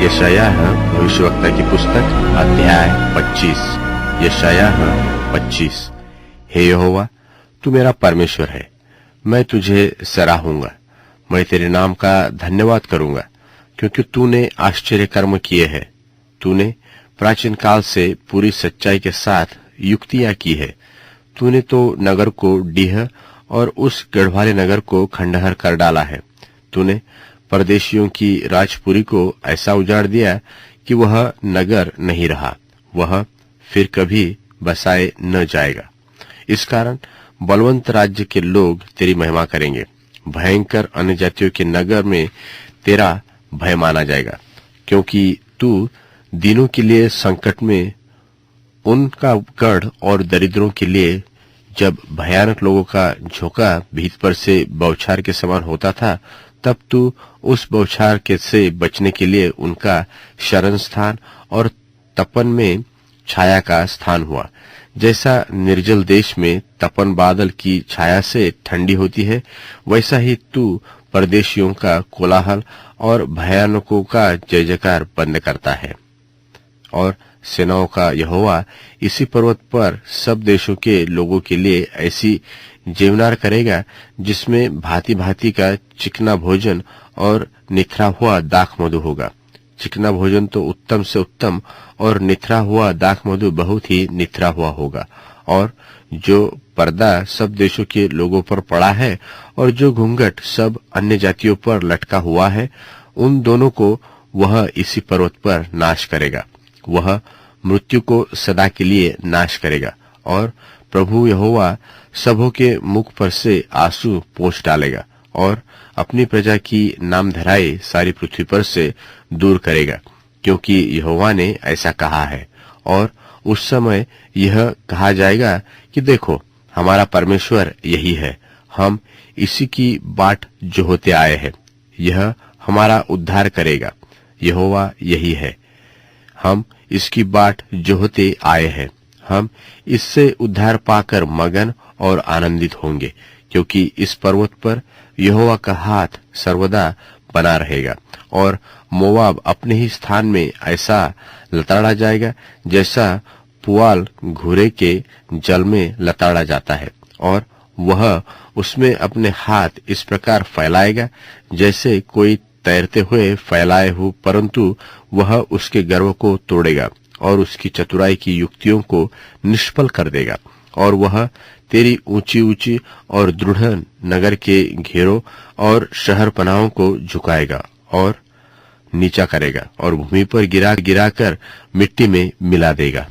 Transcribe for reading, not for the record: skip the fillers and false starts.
यशायाह भविष्यवक्ता की पुस्तक अध्याय 25। यशायाह 25। हे यहोवा, तू मेरा परमेश्वर है, मैं तुझे सराहूंगा, मैं तेरे नाम का धन्यवाद करूंगा, क्योंकि तूने आश्चर्य कर्म किए हैं। तूने प्राचीन काल से पूरी सच्चाई के साथ युक्तियां की है। तूने तो नगर को डीह और उस गढ़वाले नगर को खंडहर कर डाला है। तूने परदेशियों की राजपुरी को ऐसा उजाड़ दिया कि वह नगर नहीं रहा, वह फिर कभी बसाए न जाएगा। इस कारण बलवंत राज्य के लोग तेरी महिमा करेंगे। भयंकर अन्य जातियों के नगर में तेरा भय माना जाएगा, क्योंकि तू दीनों के लिए संकट में, उनका गढ़ और दरिद्रों के लिए जब भयानक लोगों का झोंका भीत पर से बौछार के समान होता था, तब तू उस बौछार के से बचने के लिए उनका शरण स्थान और तपन में छाया का स्थान हुआ। जैसा निर्जल देश में तपन बादल की छाया से ठंडी होती है, वैसा ही तू परदेशियों का कोलाहल और भयानकों का जय जयकार बंद करता है। और सेनाओं का यहोवा इसी पर्वत पर सब देशों के लोगों के लिए ऐसी जेवनार करेगा, जिसमें भांति भांति का चिकना भोजन और निथरा हुआ दाख मधु होगा। चिकना भोजन तो उत्तम से उत्तम, और निथरा हुआ दाख मधु बहुत ही निथरा हुआ होगा। और जो पर्दा सब देशों के लोगों पर पड़ा है और जो घूंघट सब अन्य जातियों पर लटका हुआ है, उन दोनों को वह इसी पर्वत पर नाश करेगा। वह मृत्यु को सदा के लिए नाश करेगा, और प्रभु यहोवा सबों के मुख पर से आंसू पोंछ डालेगा, और अपनी प्रजा की नामधराई सारी पृथ्वी पर से दूर करेगा, क्योंकि यहोवा ने ऐसा कहा है। और उस समय यह कहा जाएगा कि देखो, हमारा परमेश्वर यही है, हम इसी की बाट जो होते आए हैं, यह हमारा उद्धार करेगा। यहोवा यही है, हम इसकी बाट जो होते आए हैं, हम इससे उद्धार पाकर मगन और आनंदित होंगे, क्योंकि इस पर्वत पर यहोवा का हाथ सर्वदा बना रहेगा। और मोवाब अपने ही स्थान में ऐसा लताड़ा जाएगा, जैसा पुआल घूरे के जल में लताड़ा जाता है, और वह उसमें अपने हाथ इस प्रकार फैलाएगा जैसे कोई तैरते हुए फैलाए हो, परंतु वह उसके गर्व को तोड़ेगा और उसकी चतुराई की युक्तियों को निष्फल कर देगा। और वह तेरी ऊंची ऊंची और दृढ़ नगर के घेरों और शहर पनाहों को झुकाएगा और नीचा करेगा, और भूमि पर गिरा गिराकर मिट्टी में मिला देगा।